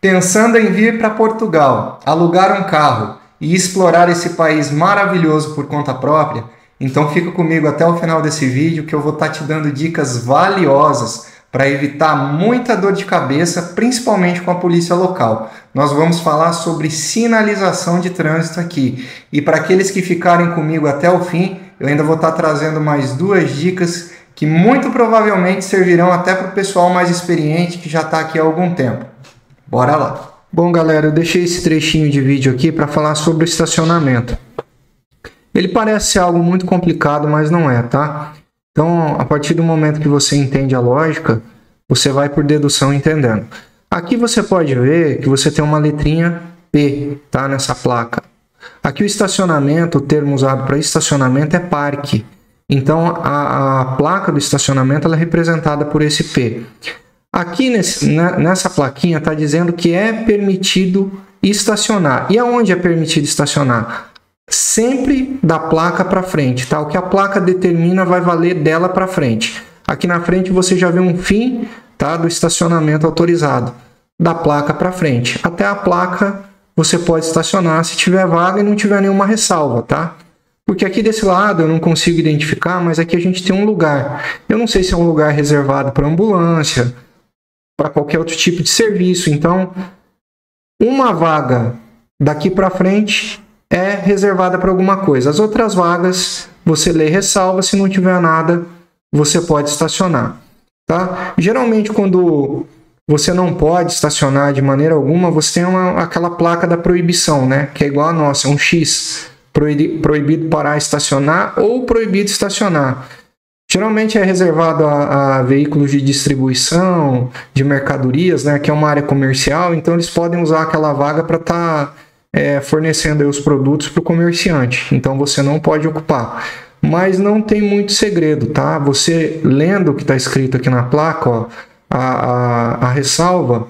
Pensando em vir para Portugal, alugar um carro e explorar esse país maravilhoso por conta própria? Então fica comigo até o final desse vídeo que eu vou estar te dando dicas valiosas para evitar muita dor de cabeça, principalmente com a polícia local. Nós vamos falar sobre sinalização de trânsito aqui. E para aqueles que ficarem comigo até o fim, eu ainda vou estar trazendo mais duas dicas que muito provavelmente servirão até para o pessoal mais experiente que já está aqui há algum tempo. Bora lá! Bom, galera, eu deixei esse trechinho de vídeo aqui para falar sobre o estacionamento. Ele parece ser algo muito complicado, mas não é, tá? Então, a partir do momento que você entende a lógica, você vai por dedução entendendo. Aqui você pode ver que você tem uma letrinha P, tá? Nessa placa. Aqui o estacionamento, o termo usado para estacionamento é parque. Então, a placa do estacionamento ela é representada por esse P. Aqui nessa plaquinha está dizendo que é permitido estacionar. E aonde é permitido estacionar? Sempre da placa para frente, tá? O que a placa determina vai valer dela para frente. Aqui na frente você já vê um fim, tá, do estacionamento autorizado. Da placa para frente. Até a placa você pode estacionar se tiver vaga e não tiver nenhuma ressalva, tá? Porque aqui desse lado eu não consigo identificar, mas aqui a gente tem um lugar. Eu não sei se é um lugar reservado para ambulância, para qualquer outro tipo de serviço. Então, uma vaga daqui para frente é reservada para alguma coisa. As outras vagas, você lê ressalva, se não tiver nada, você pode estacionar. Tá? Geralmente, quando você não pode estacionar de maneira alguma, você tem aquela placa da proibição, né? Que é igual a nossa, é um X. Proibido parar, estacionar ou proibido estacionar. Geralmente é reservado a veículos de distribuição, de mercadorias, né, que é uma área comercial, então eles podem usar aquela vaga para estar fornecendo aí os produtos para o comerciante. Então você não pode ocupar. Mas não tem muito segredo, tá? Você lendo o que está escrito aqui na placa, ó, a ressalva,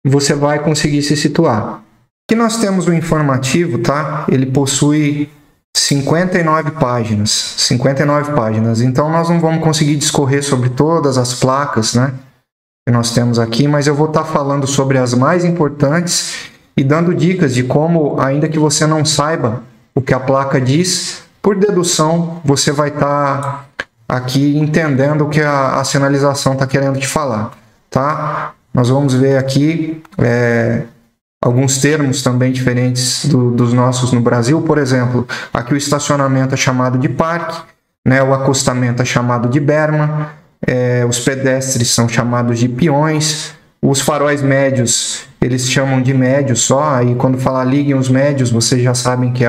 você vai conseguir se situar. Aqui nós temos o informativo, tá? Ele possui 59 páginas, então nós não vamos conseguir discorrer sobre todas as placas, né, que nós temos aqui, mas eu vou estar falando sobre as mais importantes e dando dicas de como, ainda que você não saiba o que a placa diz, por dedução você vai estar aqui entendendo o que a sinalização está querendo te falar, tá? Nós vamos ver aqui alguns termos também diferentes dos nossos no Brasil. Por exemplo, aqui o estacionamento é chamado de parque, né? O acostamento é chamado de berma, os pedestres são chamados de peões, os faróis médios eles chamam de médios só, aí quando falar liguem os médios, vocês já sabem que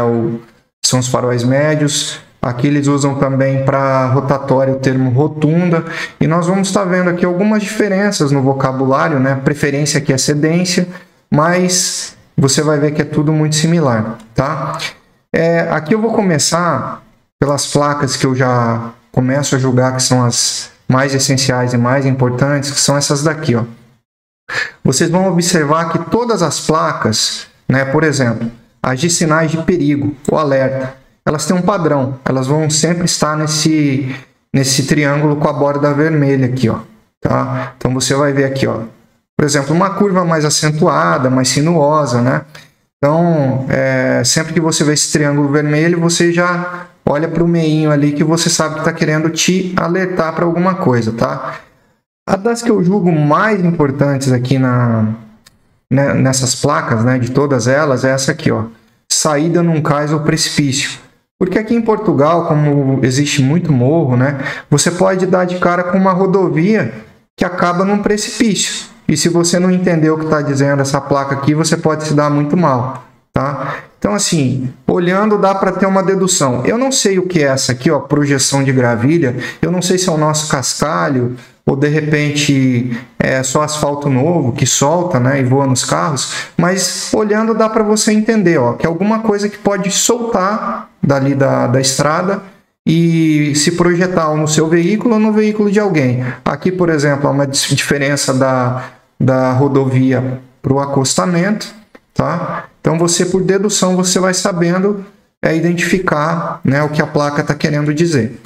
são os faróis médios. Aqui eles usam também para rotatória o termo rotunda, e nós vamos estar vendo aqui algumas diferenças no vocabulário, né? Preferência aqui é cedência, mas você vai ver que é tudo muito similar, tá? Aqui eu vou começar pelas placas que eu já começo a julgar que são as mais essenciais e mais importantes, que são essas daqui, ó. Vocês vão observar que todas as placas, né, por exemplo, as de sinais de perigo, o alerta, elas têm um padrão, elas vão sempre estar nesse triângulo com a borda vermelha aqui, ó, tá? Então você vai ver aqui, ó. Por exemplo, uma curva mais acentuada, mais sinuosa, né? Então, sempre que você vê esse triângulo vermelho, você já olha para o meinho ali que você sabe que está querendo te alertar para alguma coisa, tá? A das que eu julgo mais importantes aqui nessas placas, né, de todas elas, é essa aqui, ó. Saída num cais ou precipício. Porque aqui em Portugal, como existe muito morro, né, você pode dar de cara com uma rodovia que acaba num precipício. E se você não entender o que está dizendo essa placa aqui, você pode se dar muito mal, tá? Então, assim, olhando dá para ter uma dedução. Eu não sei o que é essa aqui, ó, projeção de gravilha. Eu não sei se é o nosso cascalho ou, de repente, é só asfalto novo que solta, né, e voa nos carros. Mas, olhando dá para você entender, ó, que é alguma coisa que pode soltar dali da estrada e se projetar ou no seu veículo ou no veículo de alguém. Aqui, por exemplo, há uma diferença da rodovia para o acostamento, tá? Então você, por dedução, você vai sabendo identificar, né, o que a placa está querendo dizer,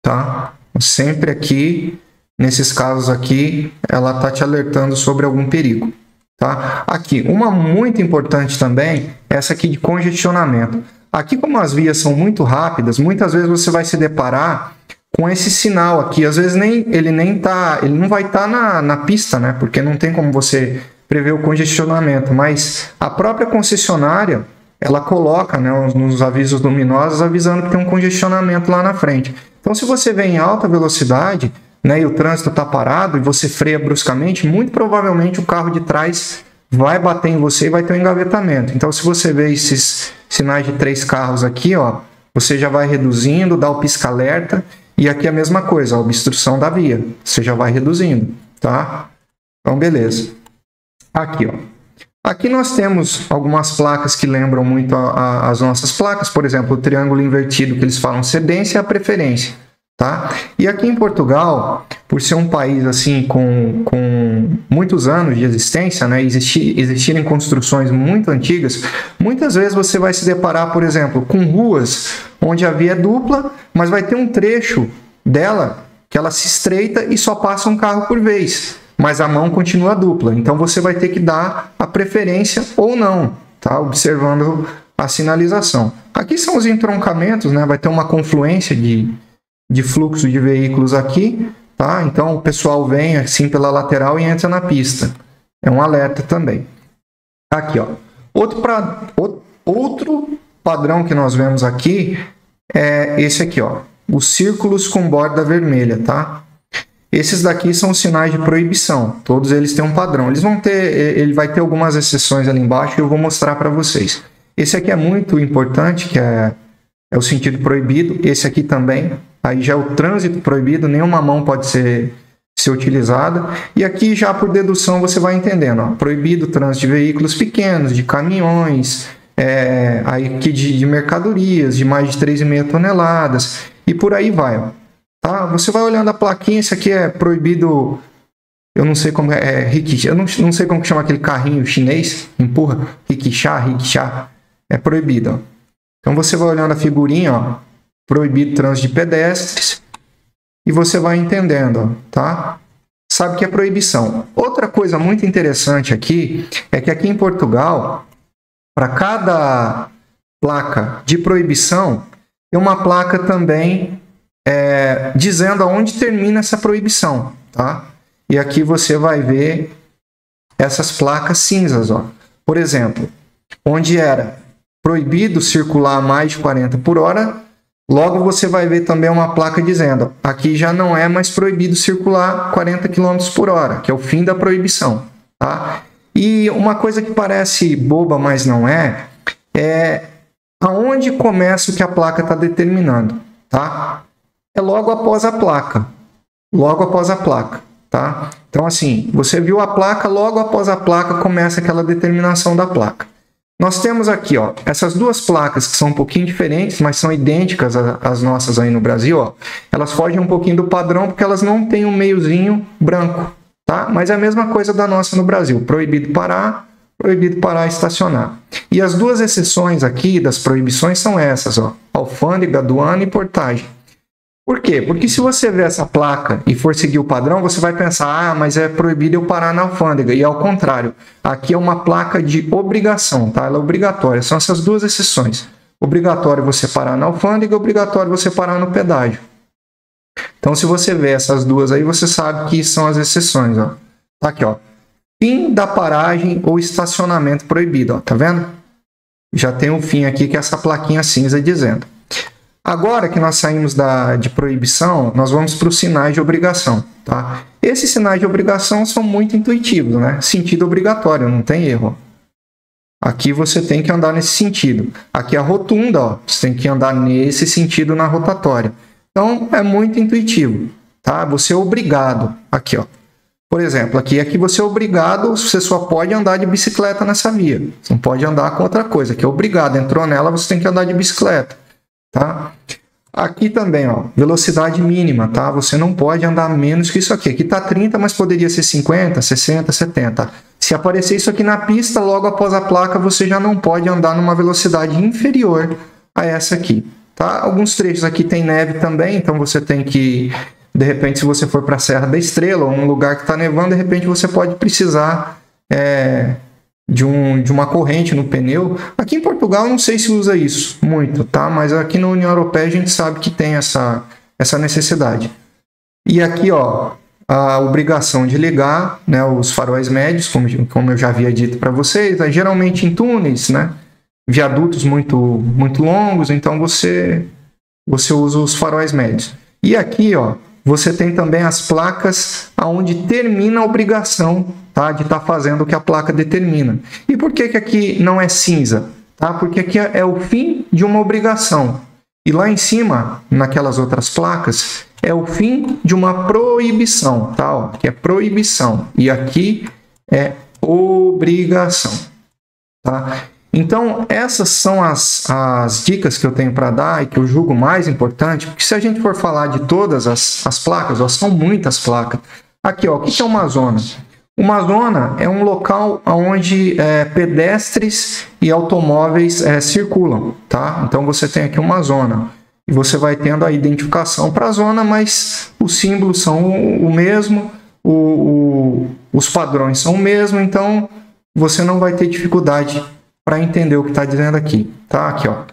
tá? Sempre aqui, nesses casos aqui, ela está te alertando sobre algum perigo. tá? Aqui, uma muito importante também, essa aqui de congestionamento. Aqui, como as vias são muito rápidas, muitas vezes você vai se deparar com esse sinal aqui. Às vezes ele não vai estar na pista, né? Porque não tem como você prever o congestionamento, mas a própria concessionária, ela coloca, né, nos avisos luminosos avisando que tem um congestionamento lá na frente. Então, se você vem em alta velocidade, né, e o trânsito está parado e você freia bruscamente, muito provavelmente o carro de trás vai bater em você e vai ter um engavetamento. Então, se você vê esses sinais de 3 carros aqui, ó, você já vai reduzindo, dá o pisca-alerta, e aqui é a mesma coisa, a obstrução da via, você já vai reduzindo, tá? Então, beleza. Aqui, ó. Aqui nós temos algumas placas que lembram muito as nossas placas, por exemplo, o triângulo invertido que eles falam cedência e a preferência, tá? E aqui em Portugal, por ser um país assim com muitos anos de existência, né, existirem construções muito antigas, muitas vezes você vai se deparar, por exemplo, com ruas onde a via é dupla, mas vai ter um trecho dela que ela se estreita e só passa um carro por vez, mas a mão continua dupla. Então você vai ter que dar a preferência ou não, tá? Observando a sinalização. Aqui são os entroncamentos, né? Vai ter uma confluência de fluxo de veículos aqui, tá? Então o pessoal vem assim pela lateral e entra na pista. É um alerta também. Aqui, ó. Outro padrão que nós vemos aqui é esse aqui, ó. Os círculos com borda vermelha, tá? Esses daqui são os sinais de proibição. Todos eles têm um padrão. Ele vai ter algumas exceções ali embaixo e eu vou mostrar para vocês. Esse aqui é muito importante, que é o sentido proibido. Esse aqui também. Aí já é o trânsito proibido, nenhuma mão pode ser utilizada. E aqui já por dedução você vai entendendo. Ó, proibido o trânsito de veículos pequenos, de caminhões, aqui de mercadorias, de mais de 3,5 toneladas. E por aí vai, ó. Tá? Você vai olhando a plaquinha, esse aqui é proibido, eu não sei como rickshaw, eu não sei como que chama aquele carrinho chinês, empurra, rickshaw, é proibido, ó. Então você vai olhando a figurinha, ó, proibido trânsito de pedestres, e você vai entendendo, ó, tá? Sabe que é proibição. Outra coisa muito interessante aqui, é que aqui em Portugal, para cada placa de proibição, tem uma placa também dizendo aonde termina essa proibição, tá? E aqui você vai ver essas placas cinzas, ó. Por exemplo, onde era proibido circular a mais de 40 por hora, logo você vai ver também uma placa dizendo, aqui já não é mais proibido circular 40 km por hora, que é o fim da proibição, tá? E uma coisa que parece boba, mas não é aonde começa o que a placa está determinando, tá? É logo após a placa. Logo após a placa, tá? Então, assim, você viu a placa, logo após a placa começa aquela determinação da placa. Nós temos aqui, ó, essas duas placas que são um pouquinho diferentes, mas são idênticas às nossas aí no Brasil, ó. Elas fogem um pouquinho do padrão porque elas não têm um meiozinho branco, tá? Mas é a mesma coisa da nossa no Brasil. Proibido parar e estacionar. E as duas exceções aqui das proibições são essas, ó. Alfândega, aduana e portagem. Por quê? Porque se você ver essa placa e for seguir o padrão, você vai pensar, mas é proibido eu parar na alfândega. E ao contrário, aqui é uma placa de obrigação, tá? Ela é obrigatória. São essas duas exceções. Obrigatório você parar na alfândega, obrigatório você parar no pedágio. Então, se você vê essas duas aí, você sabe que são as exceções, ó. Tá aqui, ó. Fim da paragem ou estacionamento proibido, ó. Tá vendo? Já tem um fim aqui, que é essa plaquinha cinza dizendo. Agora que nós saímos de proibição, nós vamos para os sinais de obrigação, tá? Esses sinais de obrigação são muito intuitivos, né? Sentido obrigatório, não tem erro. Aqui você tem que andar nesse sentido. Aqui é a rotunda, ó. Você tem que andar nesse sentido na rotatória. Então, é muito intuitivo, tá? Você é obrigado. Aqui, ó. Por exemplo, aqui você é obrigado, você só pode andar de bicicleta nessa via. Você não pode andar com outra coisa. Aqui é obrigado. Entrou nela, você tem que andar de bicicleta. Tá? Aqui também, ó, velocidade mínima, tá? Você não pode andar menos que isso aqui. Aqui tá 30, mas poderia ser 50, 60, 70. Se aparecer isso aqui na pista, logo após a placa, você já não pode andar numa velocidade inferior a essa aqui, tá? Alguns trechos aqui tem neve também, então você tem que, de repente, se você for para a Serra da Estrela ou um lugar que está nevando, de repente você pode precisar de uma corrente no pneu. Aqui em Portugal não sei se usa isso muito, tá? Mas aqui na União Europeia a gente sabe que tem essa necessidade. E aqui, ó, a obrigação de ligar, né, os faróis médios, como eu já havia dito para vocês, geralmente em túneis, né, viadutos muito longos, então você usa os faróis médios. E aqui, ó, você tem também as placas aonde termina a obrigação, tá, de estar fazendo o que a placa determina. E por que aqui não é cinza? Tá? Porque aqui é o fim de uma obrigação. E lá em cima, naquelas outras placas, é o fim de uma proibição, tá? Ó, que é proibição. E aqui é obrigação, tá? Então, essas são as dicas que eu tenho para dar e que eu julgo mais importante, porque se a gente for falar de todas as placas, ó, são muitas placas. Aqui, ó, o que é uma zona? Uma zona é um local onde pedestres e automóveis circulam, tá? Então você tem aqui uma zona e você vai tendo a identificação para a zona, mas os símbolos são o mesmo, os padrões são o mesmo, então você não vai ter dificuldade para entender o que está dizendo aqui, tá? Aqui, ó.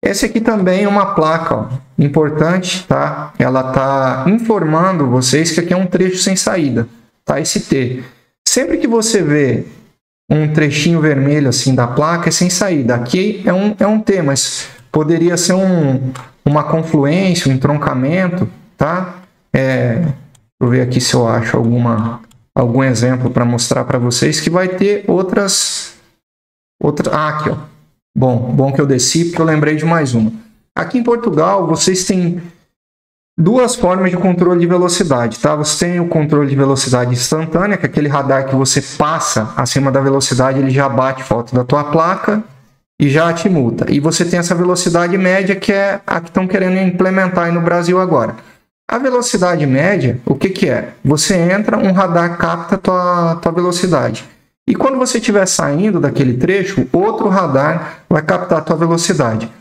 Esse aqui também é uma placa, ó, importante, tá? Ela está informando vocês que aqui é um trecho sem saída. Tá, esse T. Sempre que você vê um trechinho vermelho assim da placa, é sem saída. Aqui é um T, mas poderia ser uma confluência, um entroncamento, tá? Deixa eu ver aqui se eu acho algum exemplo para mostrar para vocês que vai ter outras. Aqui, ó. Bom que eu desci porque eu lembrei de mais uma. Aqui em Portugal, vocês têm duas formas de controle de velocidade, tá? Você tem o controle de velocidade instantânea, que é aquele radar que você passa acima da velocidade, ele já bate foto da tua placa e já te multa. E você tem essa velocidade média, que é a que estão querendo implementar aí no Brasil agora. A velocidade média, o que é? Você entra, um radar capta a tua velocidade. E quando você estiver saindo daquele trecho, outro radar vai captar a tua velocidade.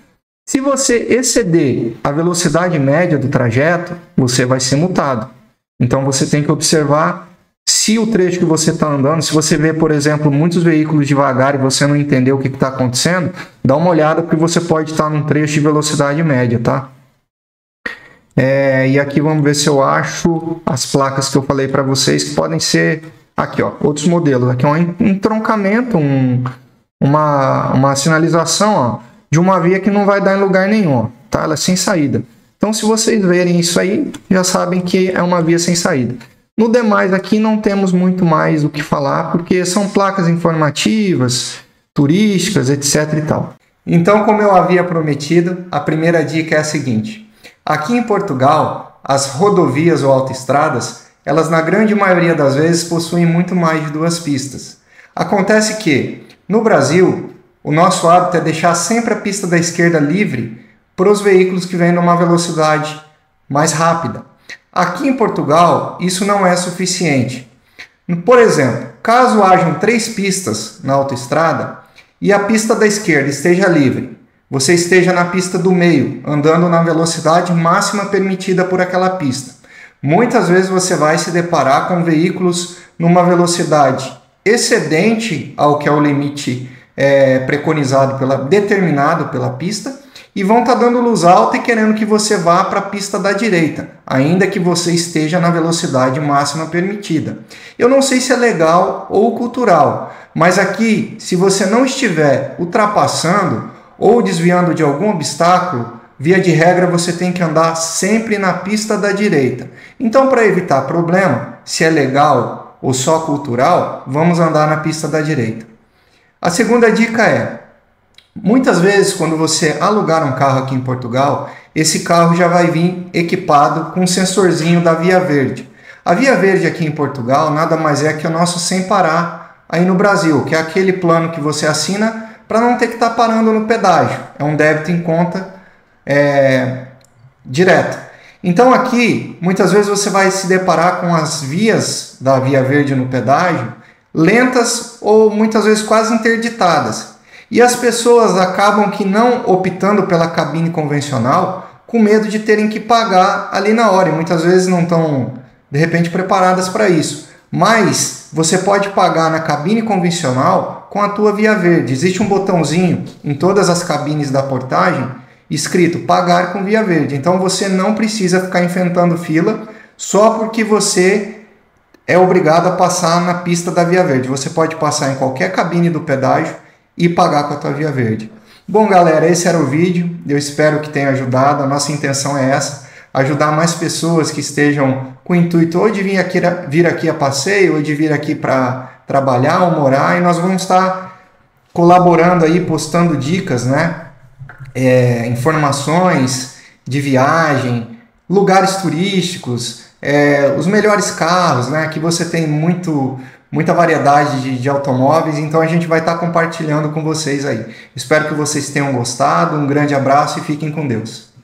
Se você exceder a velocidade média do trajeto, você vai ser multado. Então você tem que observar se o trecho que você está andando, se você vê, por exemplo, muitos veículos devagar e você não entendeu o que está acontecendo, dá uma olhada porque você pode estar num trecho de velocidade média, tá? E aqui vamos ver se eu acho as placas que eu falei para vocês, que podem ser, aqui, ó, outros modelos. Aqui é um entroncamento, uma sinalização, ó, de uma via que não vai dar em lugar nenhum, tá? Ela é sem saída. Então, se vocês verem isso aí, já sabem que é uma via sem saída. No demais, aqui não temos muito mais o que falar, porque são placas informativas, turísticas, etc. e tal. Então, como eu havia prometido, a primeira dica é a seguinte. Aqui em Portugal, as rodovias ou autoestradas, elas na grande maioria das vezes possuem muito mais de 2 pistas. Acontece que, no Brasil, o nosso hábito é deixar sempre a pista da esquerda livre para os veículos que vêm numa velocidade mais rápida. Aqui em Portugal, isso não é suficiente. Por exemplo, caso hajam 3 pistas na autoestrada e a pista da esquerda esteja livre, você esteja na pista do meio, andando na velocidade máxima permitida por aquela pista. Muitas vezes você vai se deparar com veículos numa velocidade excedente ao que é o limite preconizado, determinado pela pista, e vão estar dando luz alta e querendo que você vá para a pista da direita, ainda que você esteja na velocidade máxima permitida. Eu não sei se é legal ou cultural, mas aqui, se você não estiver ultrapassando ou desviando de algum obstáculo, via de regra você tem que andar sempre na pista da direita. Então, para evitar problema, se é legal ou só cultural, vamos andar na pista da direita. A segunda dica é, muitas vezes quando você alugar um carro aqui em Portugal, esse carro já vai vir equipado com um sensorzinho da Via Verde. A Via Verde aqui em Portugal nada mais é que o nosso Sem Parar aí no Brasil, que é aquele plano que você assina para não ter que estar parando no pedágio. É um débito em conta direto. Então aqui, muitas vezes você vai se deparar com as vias da Via Verde no pedágio lentas ou muitas vezes quase interditadas. E as pessoas acabam que não optando pela cabine convencional com medo de terem que pagar ali na hora. E muitas vezes não estão, de repente, preparadas para isso. mas você pode pagar na cabine convencional com a tua Via Verde. Existe um botãozinho em todas as cabines da portagem escrito pagar com Via Verde. Então você não precisa ficar enfrentando fila só porque você é obrigado a passar na pista da Via Verde. Você pode passar em qualquer cabine do pedágio e pagar com a tua Via Verde. Bom, galera, esse era o vídeo. Eu espero que tenha ajudado. A nossa intenção é essa, ajudar mais pessoas que estejam com o intuito ou de vir aqui a passeio ou de vir aqui para trabalhar ou morar, e nós vamos estar colaborando aí, postando dicas, né? Informações de viagem, lugares turísticos, os melhores carros, né? Aqui você tem muita variedade de automóveis, então a gente vai estar compartilhando com vocês aí. Espero que vocês tenham gostado, um grande abraço e fiquem com Deus.